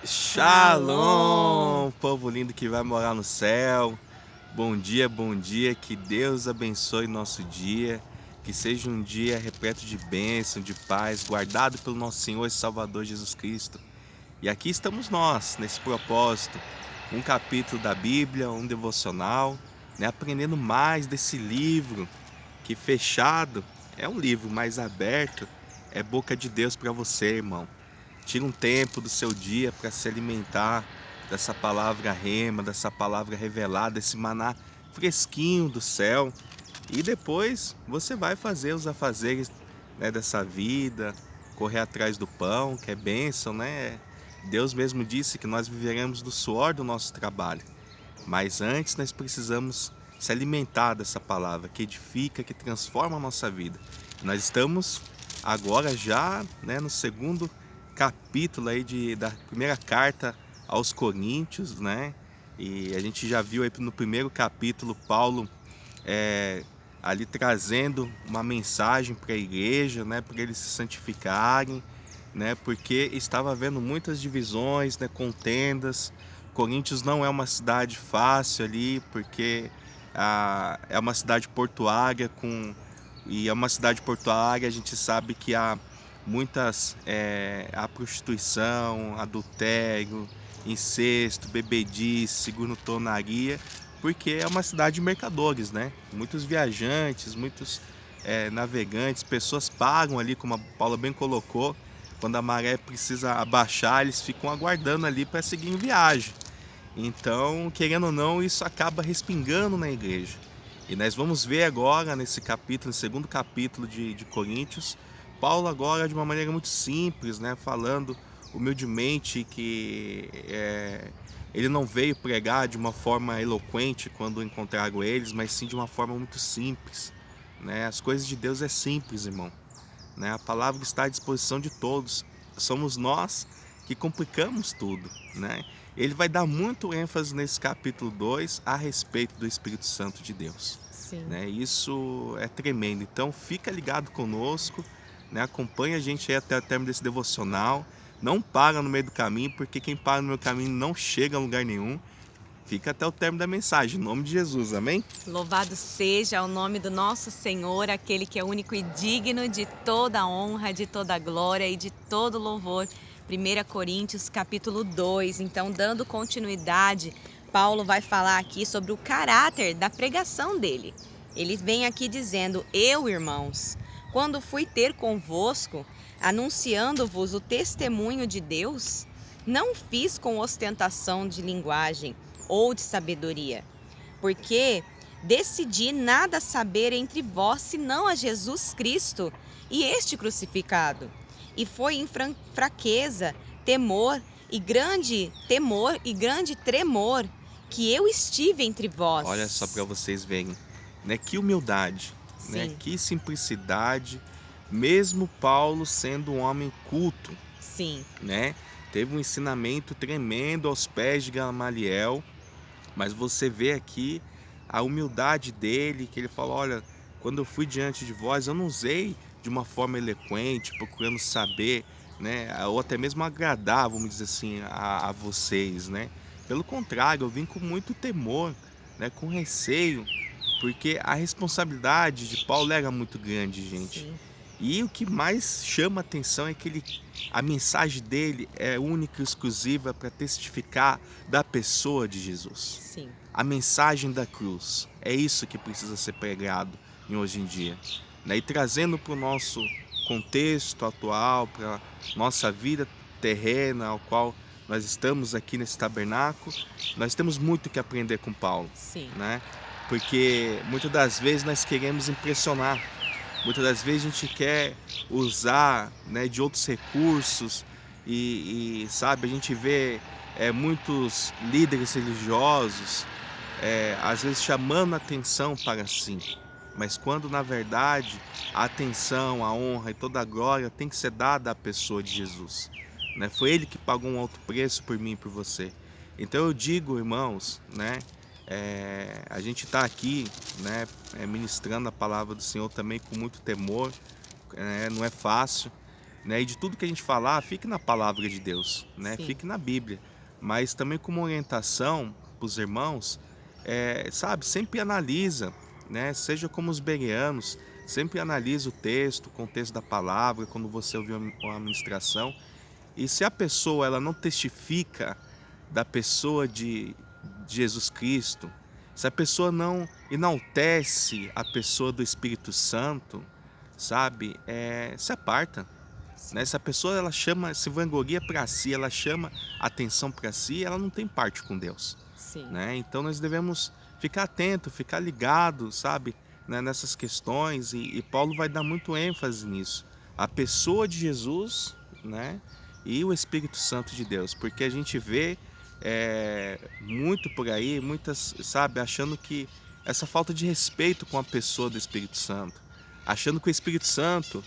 Shalom! Shalom, povo lindo que vai morar no céu. Bom dia, que Deus abençoe nosso dia, que seja um dia repleto de bênção, de paz, guardado pelo nosso Senhor e Salvador Jesus Cristo. E aqui estamos nós, nesse propósito, um capítulo da Bíblia, um devocional, né, aprendendo mais desse livro, que fechado é um livro, mas aberto é boca de Deus para você, irmão. Tira um tempo do seu dia para se alimentar dessa palavra rema, dessa palavra revelada, desse maná fresquinho do céu. E depois você vai fazer os afazeres, né, dessa vida, correr atrás do pão, que é bênção, né? Deus mesmo disse que nós viveremos do suor do nosso trabalho. Mas antes nós precisamos se alimentar dessa palavra que edifica, que transforma a nossa vida. Nós estamos agora já, né, no segundo capítulo aí da primeira carta aos Coríntios, né? E a gente já viu aí no primeiro capítulo Paulo ali trazendo uma mensagem para a igreja, né, para eles se santificarem, né, porque estava havendo muitas divisões, né, contendas. Coríntios não é uma cidade fácil ali, porque é uma cidade portuária e é uma cidade portuária, a gente sabe que há muitas a prostituição, adultério, incesto, bebedice, segundo-tonaria, porque é uma cidade de mercadores, né? Muitos viajantes, muitos navegantes, pessoas pagam ali, como a Paula bem colocou, quando a maré precisa abaixar, eles ficam aguardando ali para seguir em viagem. Então, querendo ou não, isso acaba respingando na igreja. E nós vamos ver agora nesse capítulo, no segundo capítulo de Coríntios, Paulo agora de uma maneira muito simples, né, falando humildemente que ele não veio pregar de uma forma eloquente quando encontraram eles, mas sim de uma forma muito simples, né? As coisas de Deus é simples, irmão, né? A palavra está à disposição de todos. Somos nós que complicamos tudo, né? Ele vai dar muito ênfase nesse capítulo 2 a respeito do Espírito Santo de Deus, Sim. né? Isso é tremendo. Então fica ligado conosco, né? Acompanha a gente aí até o término desse devocional. Não para no meio do caminho, porque quem para no meio do caminho não chega a lugar nenhum. Fica até o término da mensagem, em nome de Jesus, amém? Louvado seja o nome do nosso Senhor, aquele que é único e digno de toda honra, de toda glória e de todo louvor. 1 Coríntios capítulo 2. Então, dando continuidade, Paulo vai falar aqui sobre o caráter da pregação dele. Ele vem aqui dizendo: Eu, irmãos, quando fui ter convosco, anunciando-vos o testemunho de Deus, não fiz com ostentação de linguagem ou de sabedoria, porque decidi nada saber entre vós senão a Jesus Cristo e este crucificado. E foi em fraqueza, temor e grande tremor que eu estive entre vós. Olha só para vocês verem, né? Que humildade, né? Sim, Que simplicidade, mesmo Paulo sendo um homem culto, sim, né? Teve um ensinamento tremendo aos pés de Gamaliel, mas você vê aqui a humildade dele, que ele fala: olha, quando eu fui diante de vós, eu não usei de uma forma eloquente, procurando saber, né, ou até mesmo agradar, vamos dizer assim, a vocês, né? Pelo contrário, eu vim com muito temor, né, com receio, porque a responsabilidade de Paulo era muito grande, gente. sim, E o que mais chama atenção é que a mensagem dele é única e exclusiva para testificar da pessoa de Jesus. sim. A mensagem da cruz, é isso que precisa ser pregado em hoje em dia, né? E trazendo para o nosso contexto atual, para nossa vida terrena, ao qual nós estamos aqui nesse tabernáculo, nós temos muito que aprender com Paulo, Sim. né? Porque muitas das vezes nós queremos impressionar, muitas das vezes a gente quer usar, né, de outros recursos sabe, a gente vê muitos líderes religiosos às vezes chamando a atenção para si, mas quando na verdade a atenção, a honra e toda a glória tem que ser dada à pessoa de Jesus, né? Foi ele que pagou um alto preço por mim e por você. Então eu digo, irmãos, né? A gente está aqui, né? Ministrando a palavra do Senhor também com muito temor, não é fácil, né? E de tudo que a gente falar, fique na palavra de Deus, né? Sim. Fique na Bíblia. Mas também como orientação para os irmãos, sabe, sempre analisa, né? Seja como os bereanos, sempre analisa o texto, o contexto da palavra, quando você ouvir uma ministração. E se a pessoa ela não testifica da pessoa de Jesus Cristo, se a pessoa não enaltece a pessoa do Espírito Santo, sabe, se aparta, né? Sim. Se a pessoa ela chama, se vangloria para si, ela chama atenção para si, ela não tem parte com Deus, Sim. né? Então nós devemos ficar atento, ficar ligado, sabe, né, nessas questões e Paulo vai dar muito ênfase nisso, a pessoa de Jesus, né, e o Espírito Santo de Deus, porque a gente vê muito por aí, muitas, sabe, achando que essa falta de respeito com a pessoa do Espírito Santo, achando que o Espírito Santo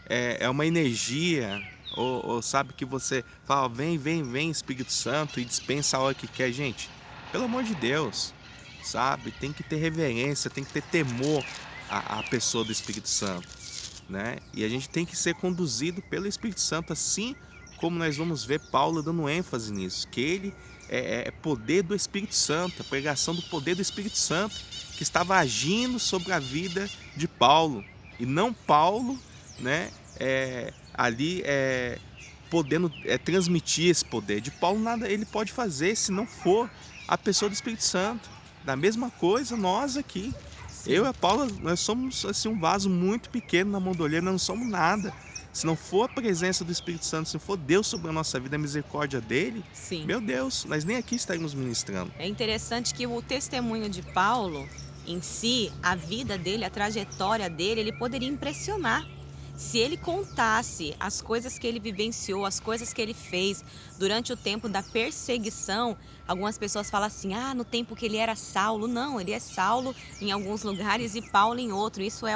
é uma energia, ou sabe que você fala, vem, vem, vem Espírito Santo e dispensa a hora que quer, gente, pelo amor de Deus, sabe, tem que ter reverência, tem que ter temor à pessoa do Espírito Santo, né? E a gente tem que ser conduzido pelo Espírito Santo, assim como nós vamos ver Paulo dando ênfase nisso, que ele é poder do Espírito Santo, a pregação do poder do Espírito Santo que estava agindo sobre a vida de Paulo, e não Paulo, né, ali podendo transmitir esse poder. De Paulo nada ele pode fazer se não for a pessoa do Espírito Santo. Da mesma coisa nós aqui, eu e Sim. a Paula, nós somos assim um vaso muito pequeno na mão do olheiro, nós não somos nada. Se não for a presença do Espírito Santo, se não for Deus sobre a nossa vida, a misericórdia dele, Sim. meu Deus, nós nem aqui estaremos ministrando. É interessante que o testemunho de Paulo, em si, a vida dele, a trajetória dele, ele poderia impressionar. Se ele contasse as coisas que ele vivenciou, as coisas que ele fez durante o tempo da perseguição, algumas pessoas falam assim, no tempo que ele era Saulo. Não, ele é Saulo em alguns lugares e Paulo em outro. Isso é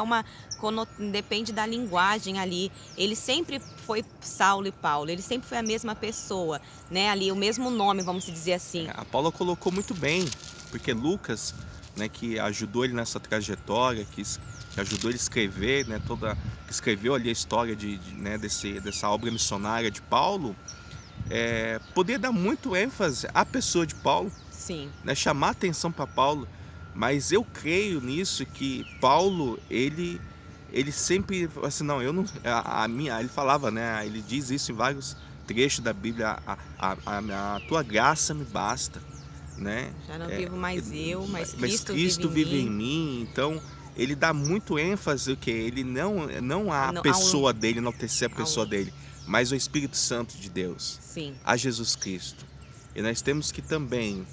depende da linguagem ali. Ele sempre foi Saulo e Paulo, ele sempre foi a mesma pessoa, né? Ali o mesmo nome, vamos dizer assim. A Paula colocou muito bem, porque Lucas, né, que ajudou ele nessa trajetória, que ajudou ele a escrever, né, que escreveu ali a história né, dessa obra missionária de Paulo, poderia dar muito ênfase à pessoa de Paulo, Sim. né, chamar atenção para Paulo, mas eu creio nisso que Paulo, ele sempre, assim, não, eu não, ele falava, né, ele diz isso em vários trechos da Bíblia, a tua graça me basta, né? Já não vivo mais eu, mas Cristo vive vive em mim. Então ele dá muito ênfase o que ele não a No- pessoa dele, enaltecer a pessoa ao- dele, mas o Espírito Santo de Deus, Sim. a Jesus Cristo. E nós temos que também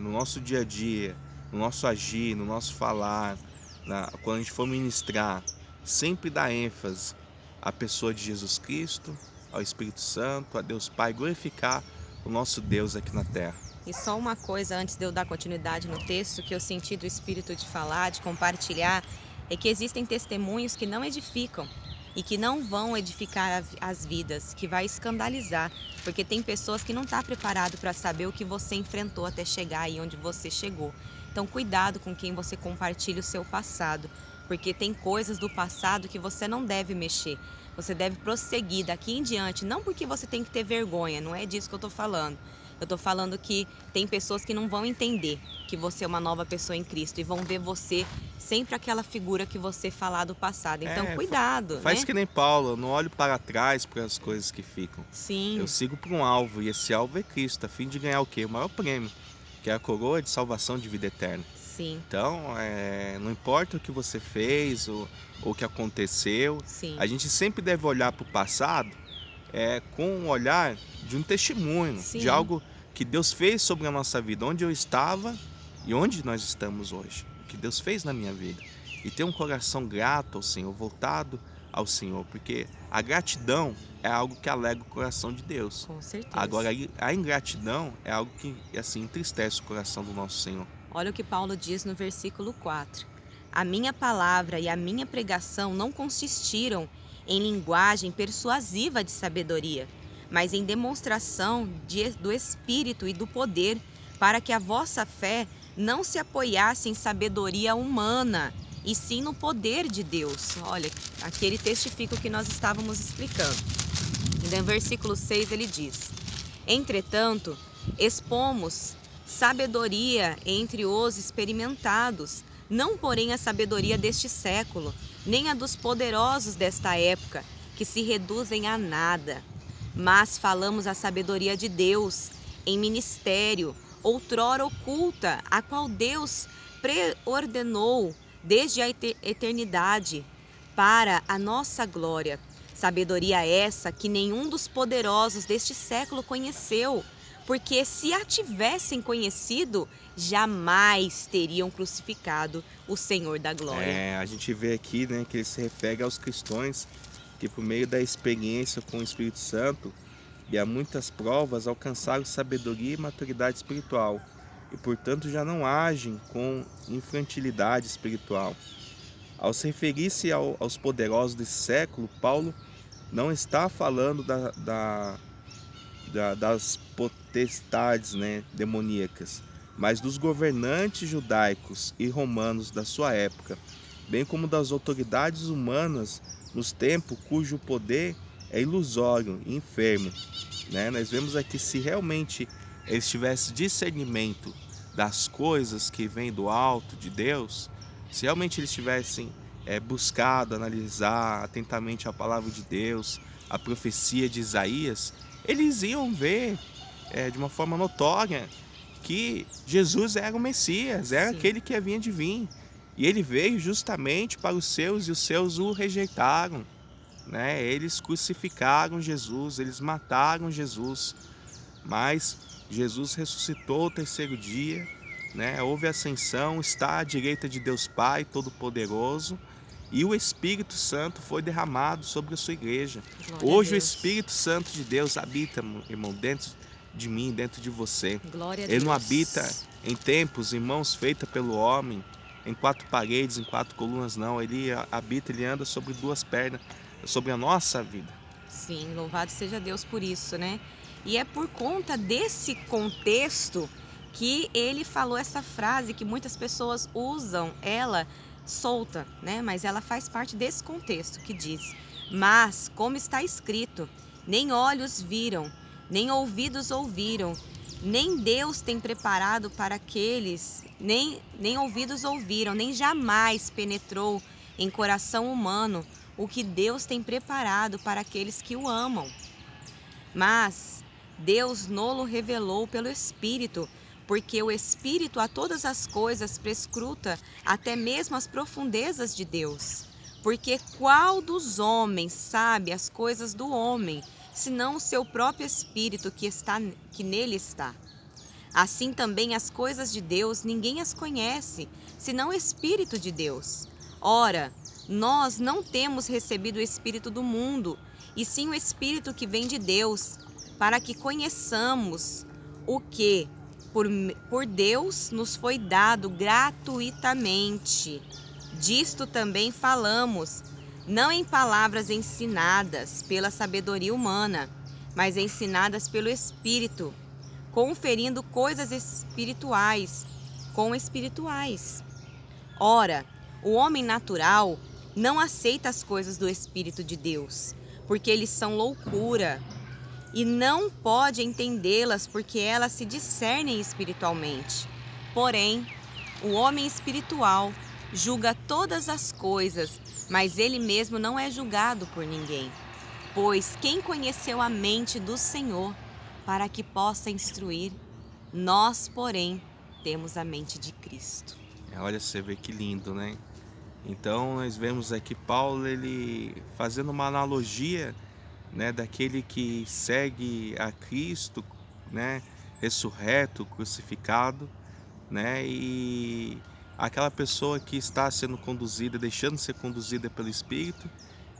no nosso dia a dia, no nosso agir, no nosso falar, quando a gente for ministrar, sempre dar ênfase à pessoa de Jesus Cristo, ao Espírito Santo, a Deus Pai, glorificar o nosso Deus aqui na terra. E só uma coisa antes de eu dar continuidade no texto que eu senti do Espírito de falar, de compartilhar, é que existem testemunhos que não edificam e que não vão edificar as vidas, que vai escandalizar, porque tem pessoas que não estão preparadas para saber o que você enfrentou até chegar aí onde você chegou. Então cuidado com quem você compartilha o seu passado, porque tem coisas do passado que você não deve mexer. Você deve prosseguir daqui em diante, não porque você tem que ter vergonha, não é disso que eu estou falando. Eu estou falando que tem pessoas que não vão entender que você é uma nova pessoa em Cristo e vão ver você sempre aquela figura que você falar do passado. Então, cuidado, Faz né? que nem Paulo, eu não olho para trás para as coisas que ficam. Sim, Eu sigo para um alvo, e esse alvo é Cristo, a fim de ganhar o quê? O maior prêmio, que é a coroa de salvação de vida eterna. sim, Então, não importa o que você fez ou o que aconteceu, sim, a gente sempre deve olhar para o passado com um olhar de um testemunho, Sim. de algo que Deus fez sobre a nossa vida, onde eu estava e onde nós estamos hoje, o que Deus fez na minha vida. E ter um coração grato ao Senhor, voltado ao Senhor, porque a gratidão é algo que alegra o coração de Deus. com certeza. Agora, a ingratidão é algo que assim entristece o coração do nosso Senhor. Olha o que Paulo diz no versículo 4. A minha palavra e a minha pregação não consistiram em linguagem persuasiva de sabedoria, mas em demonstração do Espírito e do poder, para que a vossa fé não se apoiasse em sabedoria humana, e sim no poder de Deus. Olha, aqui ele testifica o que nós estávamos explicando. E no versículo 6 ele diz: entretanto, expomos sabedoria entre os experimentados, não porém a sabedoria deste século, nem a dos poderosos desta época, que se reduzem a nada. Mas falamos a sabedoria de Deus em ministério, outrora oculta, a qual Deus preordenou desde a eternidade para a nossa glória. Sabedoria essa que nenhum dos poderosos deste século conheceu, porque se a tivessem conhecido, jamais teriam crucificado o Senhor da glória. A gente vê aqui, né, que ele se refere aos cristãos que por meio da experiência com o Espírito Santo e a muitas provas alcançaram sabedoria e maturidade espiritual e portanto já não agem com infantilidade espiritual. Ao se referir-se aos poderosos desse século, Paulo não está falando das potestades, né, demoníacas, mas dos governantes judaicos e romanos da sua época, bem como das autoridades humanas nos tempos cujo poder é ilusório e enfermo. Né? Nós vemos aqui, se realmente eles tivessem discernimento das coisas que vêm do alto de Deus, se realmente eles tivessem buscado analisar atentamente a palavra de Deus, a profecia de Isaías, eles iam ver de uma forma notória que Jesus era o Messias, era Sim. aquele que havia de vir. E ele veio justamente para os seus e os seus o rejeitaram. Né? Eles crucificaram Jesus, eles mataram Jesus. Mas Jesus ressuscitou ao terceiro dia, né? Houve ascensão, está à direita de Deus Pai Todo-Poderoso. E o Espírito Santo foi derramado sobre a sua igreja. Glória Hoje a o Deus. Espírito Santo de Deus habita, irmão, dentro de mim, dentro de você. Glória a Ele não Deus. habita em templos, em mãos feitas pelo homem, em quatro paredes, em quatro colunas, não. Ele habita, ele anda sobre duas pernas, sobre a nossa vida. Sim, louvado seja Deus por isso, né? E é por conta desse contexto que ele falou essa frase que muitas pessoas usam ela solta, né? Mas ela faz parte desse contexto que diz: mas, como está escrito, nem olhos viram, nem ouvidos ouviram, nem Deus tem preparado para aqueles, nem ouvidos ouviram, nem jamais penetrou em coração humano o que Deus tem preparado para aqueles que o amam. Mas Deus nolo revelou pelo Espírito, porque o Espírito a todas as coisas prescruta, até mesmo as profundezas de Deus. Porque qual dos homens sabe as coisas do homem, senão o seu próprio Espírito que nele está? Assim também as coisas de Deus ninguém as conhece, senão o Espírito de Deus. Ora, nós não temos recebido o Espírito do mundo, e sim o Espírito que vem de Deus, para que conheçamos o que por Deus nos foi dado gratuitamente. Disto também falamos, não em palavras ensinadas pela sabedoria humana, mas ensinadas pelo Espírito, conferindo coisas espirituais com espirituais. Ora, o homem natural não aceita as coisas do Espírito de Deus, porque eles são loucura, e não pode entendê-las porque elas se discernem espiritualmente. Porém, o homem espiritual julga todas as coisas, mas ele mesmo não é julgado por ninguém. Pois quem conheceu a mente do Senhor para que possa instruir? Nós, porém, temos a mente de Cristo. Olha, você vê que lindo, né? Então nós vemos aqui Paulo, ele fazendo uma analogia, né, daquele que segue a Cristo, né, ressurreto, crucificado, né, e aquela pessoa que está sendo conduzida, deixando de ser conduzida pelo Espírito,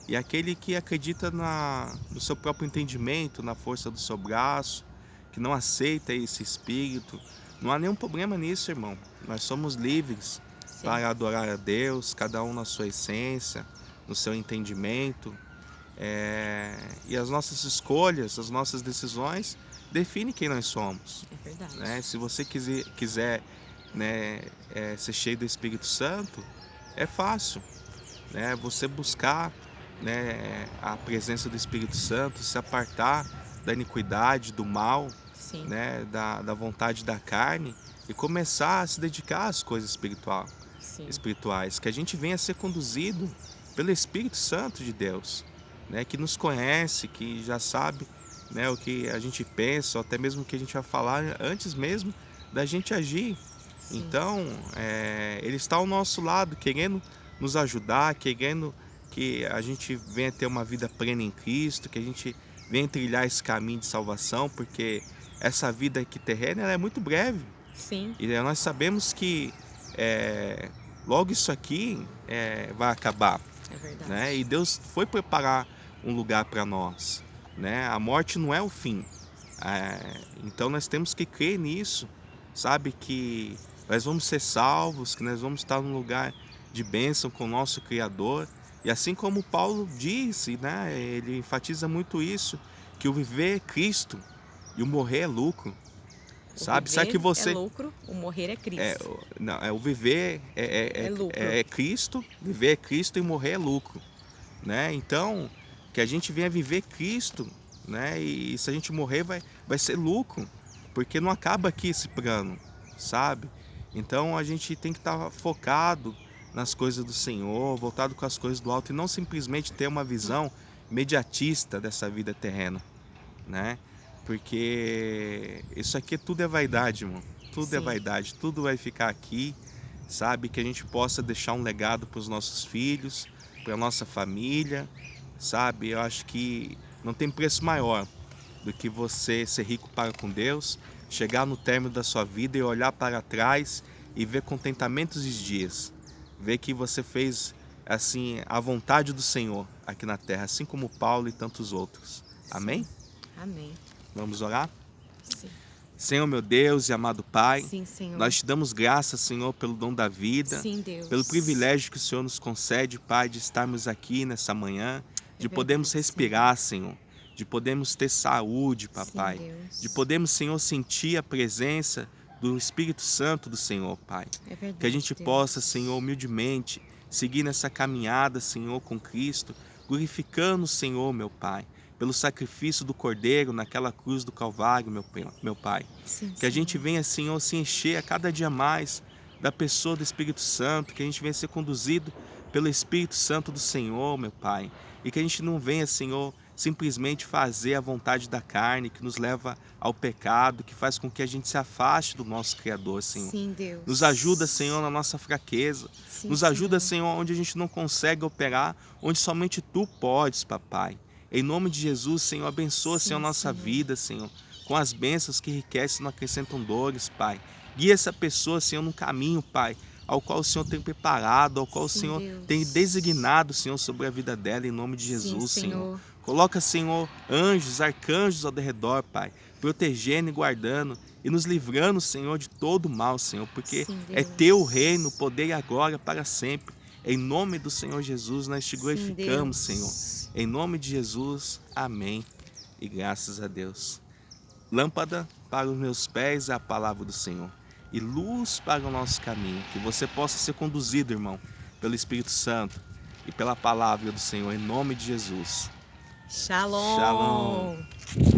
e aquele que acredita no seu próprio entendimento, na força do seu braço, que não aceita esse Espírito. Não há nenhum problema nisso, irmão. Nós somos livres para adorar a Deus, cada um na sua essência, no seu entendimento. E as nossas escolhas, as nossas decisões definem quem nós somos. É verdade. Né? Se você quiser né, ser cheio do Espírito Santo, é fácil. Né? Você buscar né, a presença do Espírito Santo, se apartar da iniquidade, do mal, Sim, né, da vontade da carne e começar a se dedicar às coisas sim, espirituais, que a gente venha a ser conduzido pelo Espírito Santo de Deus, né, que nos conhece, que já sabe, né, o que a gente pensa, ou até mesmo o que a gente vai falar antes mesmo da gente agir. sim, Então, Ele está ao nosso lado, querendo nos ajudar, querendo que a gente venha ter uma vida plena em Cristo, que a gente venha trilhar esse caminho de salvação, porque essa vida aqui terrena ela é muito breve. sim, E nós sabemos que é, logo isso aqui vai acabar, é né? verdade. E Deus foi preparar um lugar para nós, né? A morte não é o fim. Então nós temos que crer nisso, sabe? Que nós vamos ser salvos, que nós vamos estar num lugar de bênção com o nosso Criador. E assim como Paulo disse, né? Ele enfatiza muito isso, que o viver é Cristo e o morrer é lucro. O Sabe? Sabe que viver é você lucro, o morrer é Cristo. não, o viver É lucro. é Cristo, viver é Cristo e morrer é lucro, né? Então, que a gente venha viver Cristo, né? E se a gente morrer vai ser lucro, porque não acaba aqui esse plano, sabe? Então a gente tem que estar focado nas coisas do Senhor, voltado com as coisas do alto e não simplesmente ter uma visão imediatista dessa vida terrena, né? Porque isso aqui tudo é vaidade, irmão. Tudo é Sim, vaidade, tudo vai ficar aqui, sabe? Que a gente possa deixar um legado para os nossos filhos, para a nossa família, sabe? Eu acho que não tem preço maior do que você ser rico para com Deus, chegar no término da sua vida e olhar para trás e ver contentamentos dos dias, ver que você fez assim a vontade do Senhor aqui na terra, assim como Paulo e tantos outros. sim. Amém? Amém. Vamos orar? Sim, Senhor meu Deus e amado Pai, sim, Senhor. nós te damos graças, Senhor, pelo dom da vida, Sim, pelo Deus. privilégio que o Senhor nos concede, Pai, de estarmos aqui nessa manhã, É de podermos verdade, Senhor. respirar, Senhor, de podermos ter saúde, Sim, Papai, de Deus. podermos, Senhor, sentir a presença do Espírito Santo do Senhor, Pai. É Que a verdade, gente possa, Senhor, Deus. humildemente seguir nessa caminhada, Senhor, com Cristo, glorificando o Senhor, meu Pai, pelo sacrifício do Cordeiro naquela cruz do Calvário, meu Pai. Sim, Que a gente Senhor. venha, Senhor, se encher a cada dia mais da pessoa do Espírito Santo, que a gente venha ser conduzido pelo Espírito Santo do Senhor, meu Pai. E que a gente não venha, Senhor, simplesmente fazer a vontade da carne, que nos leva ao pecado, que faz com que a gente se afaste do nosso Criador, Senhor. Sim, Nos ajuda, Deus. Senhor, na nossa fraqueza. Sim, Nos ajuda, Senhor. Senhor, onde a gente não consegue operar, onde somente Tu podes, Papai. Em nome de Jesus, Senhor, abençoa, Senhor, a Sim, nossa Senhor. vida, Senhor, com as bênçãos que enriquecem e não acrescentam dores, Pai. Guia essa pessoa, Senhor, no caminho, Pai, ao qual o Senhor tem preparado, ao qual o Sim, Senhor tem Deus. designado, Senhor, sobre a vida dela, em nome de Sim, Jesus, Senhor. Senhor. Coloca, Senhor, anjos, arcanjos ao redor, Pai, protegendo e guardando e nos livrando, Senhor, de todo mal, Senhor, porque Sim, é Teu o Deus. reino, o poder e a glória para sempre. Em nome do Senhor Jesus, nós te Sim, glorificamos, Senhor. Deus. Em nome de Jesus, amém. E graças a Deus. Lâmpada para os meus pés é a palavra do Senhor e luz para o nosso caminho. Que você possa ser conduzido, irmão, pelo Espírito Santo e pela palavra do Senhor, em nome de Jesus. Shalom. Shalom.